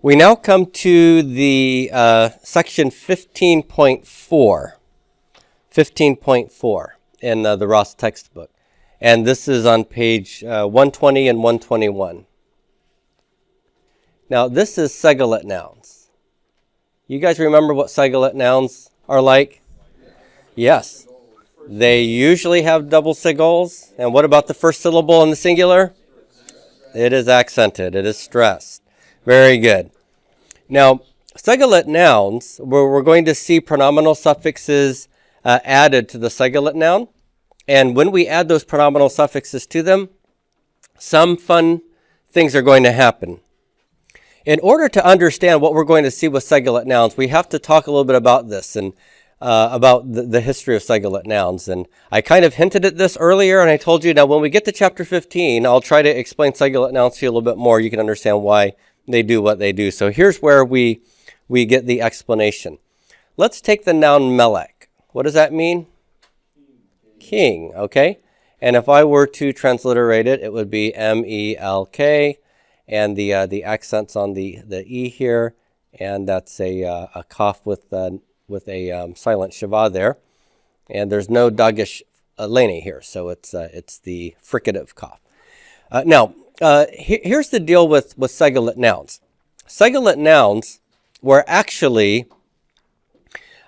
We now come to the section 15.4, 15.4 in the Ross textbook. And this is on page 120 and 121. Now, this is segolate nouns. You guys remember what segolate nouns are like? Yes. They usually have double segols. And what about the first syllable in the singular? It is accented. It is stressed. Very good. Now, segolate nouns, where we're going to see pronominal suffixes added to the segolate noun. And when we add those pronominal suffixes to them, some fun things are going to happen. In order to understand what we're going to see with segolate nouns, we have to talk a little bit about this and about the history of segolate nouns. And I kind of hinted at this earlier, and I told you, now when we get to chapter 15, I'll try to explain segolate nouns to you a little bit more. You can understand why they do what they do. So here's where we get the explanation. Let's take the noun melek. What does that mean? King, okay? And if I were to transliterate it, it would be M-E-L-K, and the accent's on the E here, and that's a cough with a silent shava there, and there's no dagish lene here, so it's the fricative cough. Now, here's the deal with segolate nouns. Segolate nouns were actually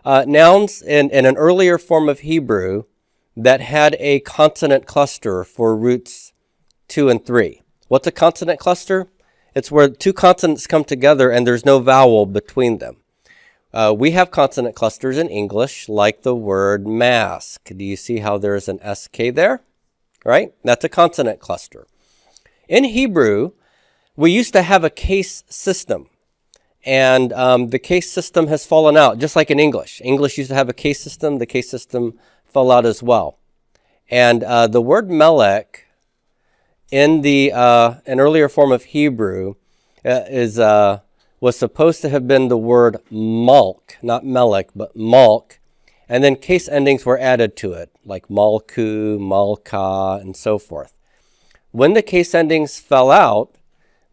nouns in an earlier form of Hebrew that had a consonant cluster for roots 2 and 3. What's a consonant cluster? It's where two consonants come together and there's no vowel between them. We have consonant clusters in English, like the word mask. Do you see how there's an SK there? Right? That's a consonant cluster. In Hebrew, we used to have a case system. And the case system has fallen out, just like in English. English used to have a case system. The case system fell out as well. And the word melek in an earlier form of Hebrew was supposed to have been the word malk, not melek, but malk. And then case endings were added to it, like malku, malka, and so forth. When the case endings fell out,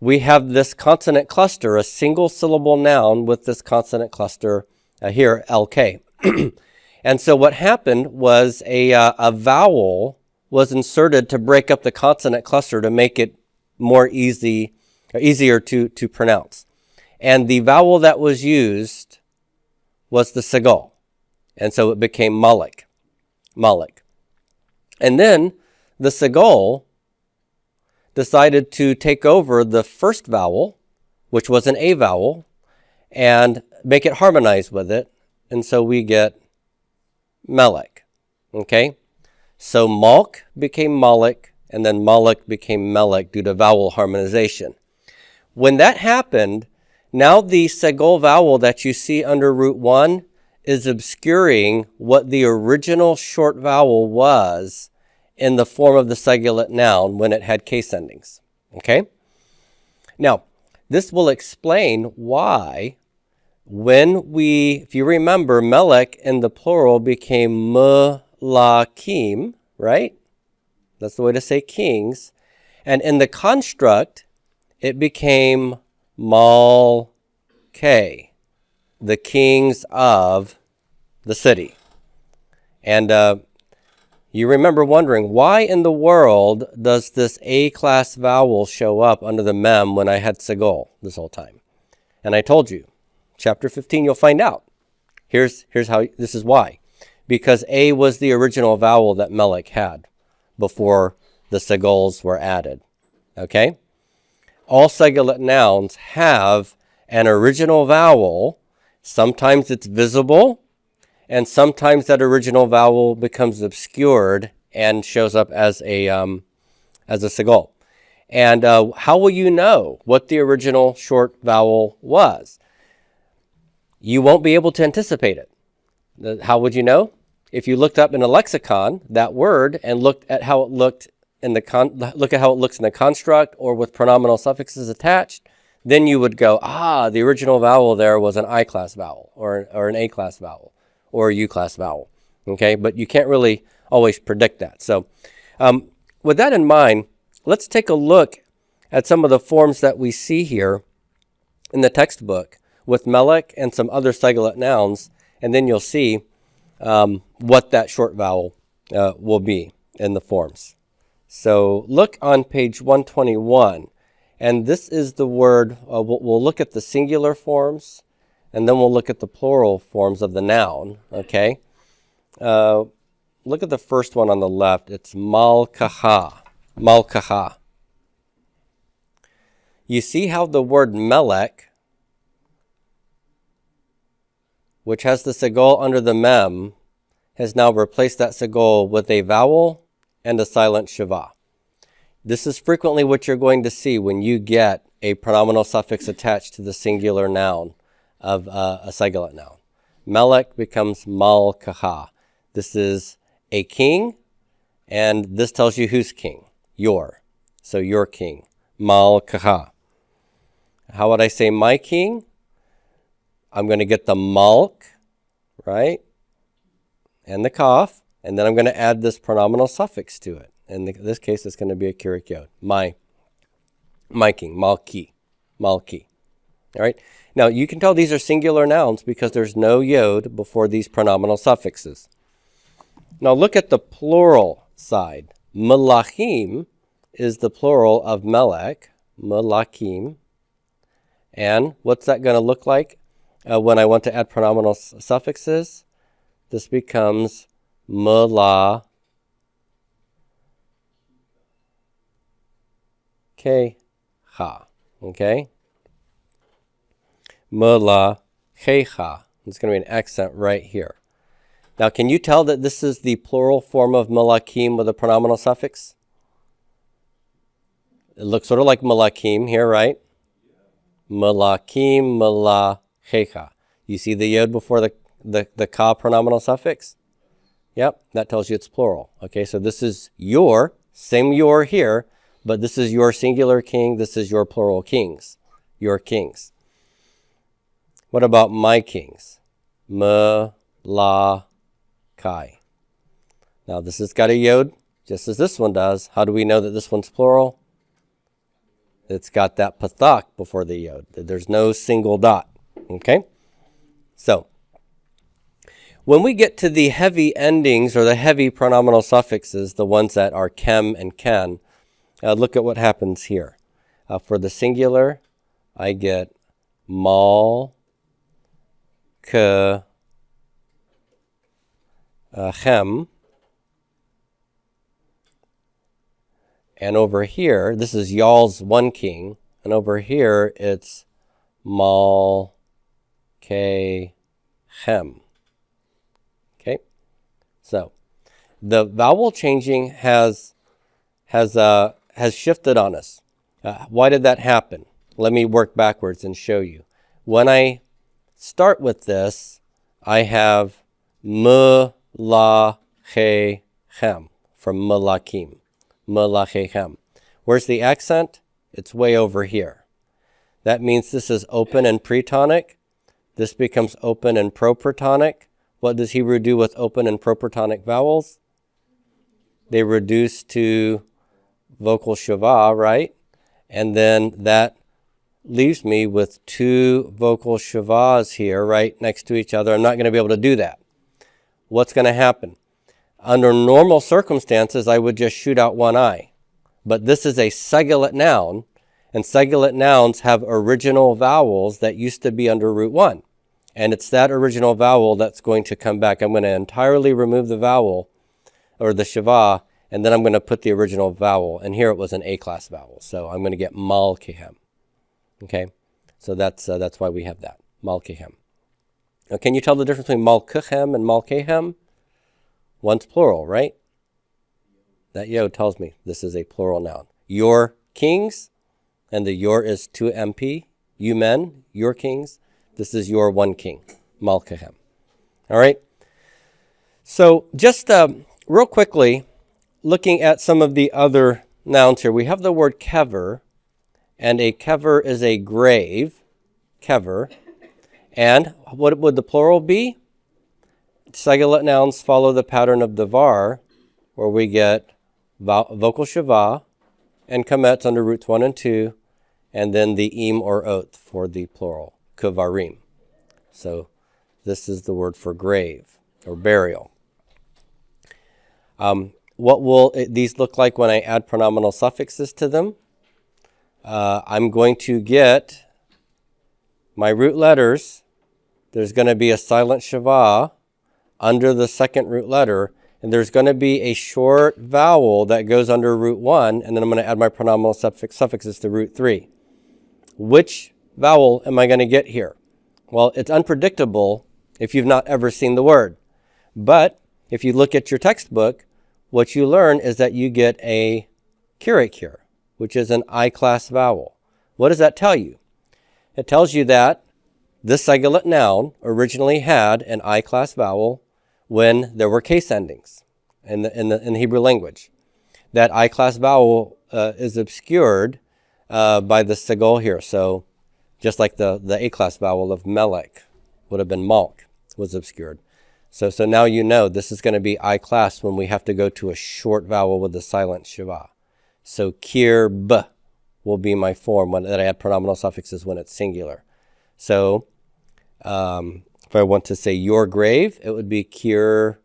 we have this consonant cluster, a single syllable noun with this consonant cluster here, LK. And so what happened was a vowel was inserted to break up the consonant cluster to make it more easier to pronounce. And the vowel that was used was the segol. And so it became malek. And then the segol decided to take over the first vowel, which was an A vowel, and make it harmonize with it. And so we get melek. Okay? So malk became malek, and then malek became melek due to vowel harmonization. When that happened, now the segol vowel that you see under root 1 is obscuring what the original short vowel was in the form of the segolate noun when it had case endings. Okay? Now, this will explain why if you remember, melek in the plural became melakim, right? That's the way to say kings. And in the construct, it became malke, the kings of the city. And you remember wondering, why in the world does this A-class vowel show up under the mem when I had segol this whole time? And I told you, chapter 15, you'll find out. Here's how, this is why. Because A was the original vowel that melek had before the segols were added. Okay? All segolate nouns have an original vowel. Sometimes it's visible, and sometimes that original vowel becomes obscured and shows up as a segol. And how will you know what the original short vowel was? You won't be able to anticipate it. How would you know? If you looked up in a lexicon that word and looked at how it looks in the construct or with pronominal suffixes attached, then you would go, the original vowel there was an I-class vowel or an A-class vowel or a U-class vowel. Okay, but you can't really always predict that. So with that in mind, let's take a look at some of the forms that we see here in the textbook with melech and some other sigilet nouns, and then you'll see what that short vowel will be in the forms. So look on page 121, and this is the word, we'll look at the singular forms, and then we'll look at the plural forms of the noun, okay? Look at the first one on the left. It's malkaha. Malkaha. You see how the word melech, which has the segol under the mem, has now replaced that segol with a vowel and a silent shava. This is frequently what you're going to see when you get a pronominal suffix attached to the singular noun of a sigilet noun. Melech becomes malkaha. This is a king, and this tells you who's king. Your. So your king. Malkaha. How would I say my king? I'm going to get the malk, right? And the kaf, and then I'm going to add this pronominal suffix to it. In this case, it's going to be a kirik yod. My king, malki, malki. All right. Now, you can tell these are singular nouns because there's no yod before these pronominal suffixes. Now, look at the plural side. Melachim is the plural of melech, melachim. And what's that going to look like when I want to add pronominal suffixes? This becomes melakeha. Okay? Melakeha. It's going to be an accent right here. Now, can you tell that this is the plural form of melachim with a pronominal suffix? It looks sort of like melachim here, right? Melachim, melakeha. You see the yod before the ka pronominal suffix? Yep, that tells you it's plural. Okay, so this is your, same your here, but this is your singular king, this is your plural kings, your kings. What about my kings? Melakai. Now this has got a yod, just as this one does. How do we know that this one's plural? It's got that pathak before the yod. There's no single dot. Okay? So, when we get to the heavy endings or the heavy pronominal suffixes, the ones that are kem and ken, look at what happens here. For the singular, I get mal, ke, chem. And over here, this is y'all's one king. And over here, it's mal, ke, chem. Okay? So, the vowel changing has shifted on us. Why did that happen? Let me work backwards and show you. When I start with this, I have m, la, he, chem from melakim. Melachechem. Where's the accent? It's way over here. That means this is open and pretonic. This becomes open and propertonic. What does Hebrew do with open and propertonic vowels? They reduce to vocal shava, right? And then that leaves me with two vocal shavas here, right next to each other. I'm not going to be able to do that. What's going to happen? Under normal circumstances, I would just shoot out one eye. But this is a sigilet noun, and sigilet nouns have original vowels that used to be under root 1. And it's that original vowel that's going to come back. I'm going to entirely remove the vowel, or the shava, and then I'm going to put the original vowel. And here it was an A-class vowel, so I'm going to get malkehem. Okay? So that's why we have that, malkehem. Now, can you tell the difference between malkechem and malkehem? One's plural, right? That yod tells me this is a plural noun. Your kings, and the your is 2 MP. You men, your kings. This is your one king, malkehem. All right? So just real quickly, looking at some of the other nouns here. We have the word kever, and a kever is a grave, kever. And what would the plural be? Sigilet nouns follow the pattern of davar, where we get vocal shava and kametz under roots 1 and 2, and then the im or oath for the plural, kvarim. So this is the word for grave or burial. What will these look like when I add pronominal suffixes to them? I'm going to get my root letters. There's going to be a silent shava under the second root letter, and there's going to be a short vowel that goes under root 1, and then I'm going to add my pronominal suffixes to root 3. Which vowel am I going to get here? Well, it's unpredictable if you've not ever seen the word. But if you look at your textbook, what you learn is that you get a kirik here, which is an I-class vowel. What does that tell you? It tells you that this Segulate noun originally had an I-class vowel when there were case endings in the Hebrew language. That I-class vowel is obscured by the segol here. So just like the A-class vowel of melech would have been malk was obscured. So now you know this is going to be I-class when we have to go to a short vowel with a silent shiva. So kirb will be my form that I add pronominal suffixes when it's singular. So if I want to say your grave, it would be kirbaha.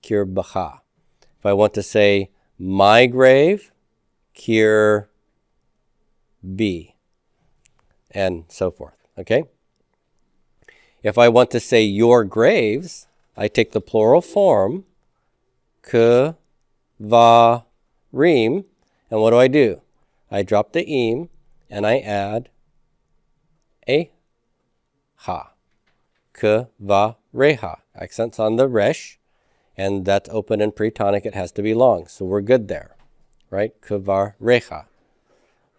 Kirbaha. If I want to say my grave, kirbi. And so forth. Okay? If I want to say your graves, I take the plural form, kvarim, and what do? I drop the im, and I add a ha. Kvareha. Accents on the resh, and that's open and pre-tonic. It has to be long, so we're good there, right? Kvareha.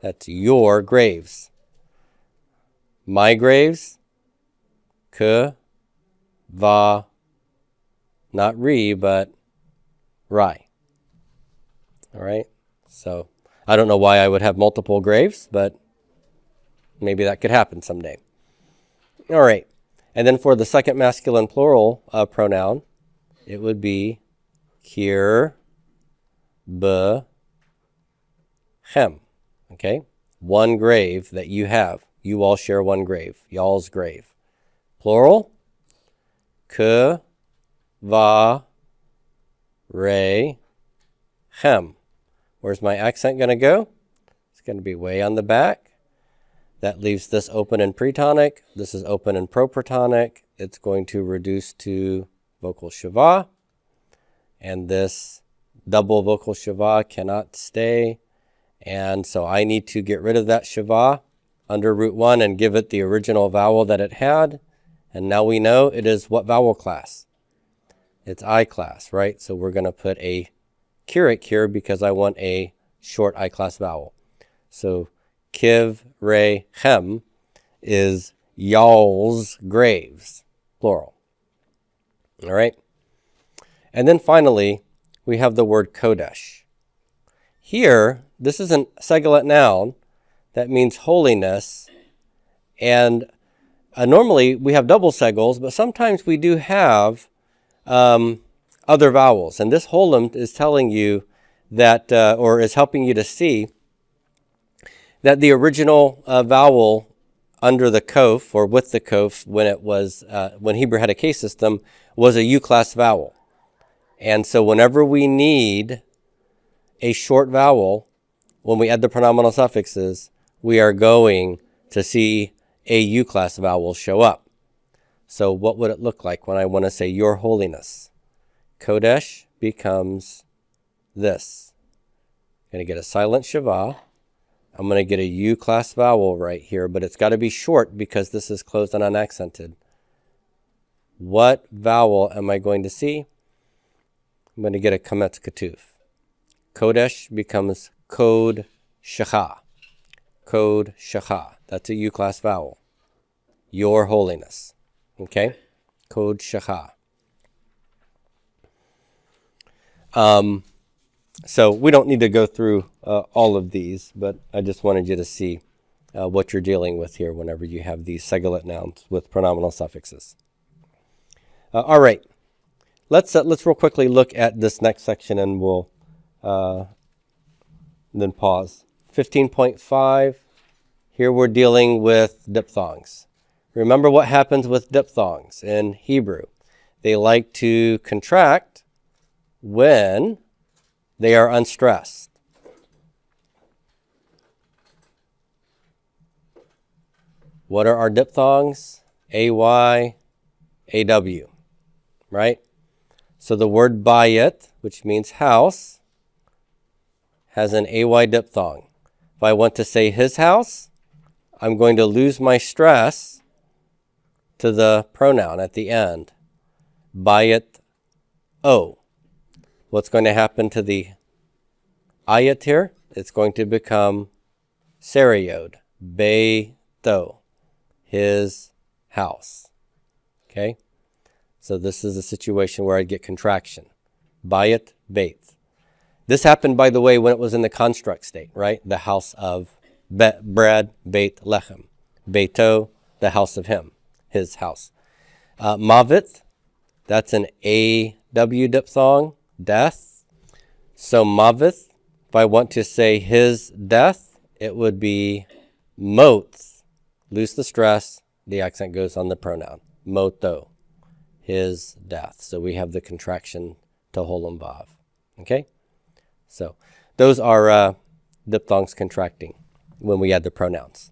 That's your graves. My graves, va, not re, but rai. All right? So I don't know why I would have multiple graves, but maybe that could happen someday. All right. And then for the second masculine plural pronoun, it would be kir, b, hem. Okay? One grave that you have. You all share one grave. Y'all's grave. Plural, k, va, re, hem. Where's my accent going to go? It's going to be way on the back. That leaves this open in pretonic. This is open in proprotonic. It's going to reduce to vocal shava. And this double vocal shava cannot stay. And so I need to get rid of that shava under root 1 and give it the original vowel that it had. And now we know it is what vowel class? It's I-class, right? So we're going to put a kirik here because I want a short I-class vowel. So kiv, re, hem is y'all's graves, plural. All right? And then finally, we have the word kodesh. Here, this is a Segulate noun that means holiness. And normally we have double segols, but sometimes we do have other vowels. And this holem is telling you that, or is helping you to see that the original vowel under the kof or with the kof when it was when Hebrew had a case system was a U-class vowel. And so whenever we need a short vowel, when we add the pronominal suffixes, we are going to see a U-class vowel show up. So what would it look like when I want to say your holiness? Kodesh becomes this. I'm going to get a silent shava. I'm going to get a U-class vowel right here, but it's got to be short because this is closed and unaccented. What vowel am I going to see? I'm going to get a kametz ketuf. Kodesh becomes kod shecha. Kod shecha. That's a U-class vowel. Your holiness. Okay? Kod shecha. So we don't need to go through all of these, but I just wanted you to see what you're dealing with here whenever you have these Segulate nouns with pronominal suffixes. All right. Let's real quickly look at this next section, and we'll then pause 15.5. Here we're dealing with diphthongs. Remember what happens with diphthongs in Hebrew. They like to contract when they are unstressed. What are our diphthongs? AY, AW, right? So the word bayit, which means house, has an AY diphthong. If I want to say his house, I'm going to lose my stress to the pronoun at the end. Bayit o. What's going to happen to the ayat here? It's going to become seriod. Beito. His house. Okay? So this is a situation where I'd get contraction. Bayit, beit. This happened, by the way, when it was in the construct state, right? The house of bread, beit, lechem. Beito, the house of him, his house. Mavit, that's an AW diphthong, death. So mavith, if I want to say his death, it would be mot. Lose the stress, the accent goes on the pronoun. Moto, his death. So we have the contraction to holem vav. Okay? So those are diphthongs contracting when we add the pronouns.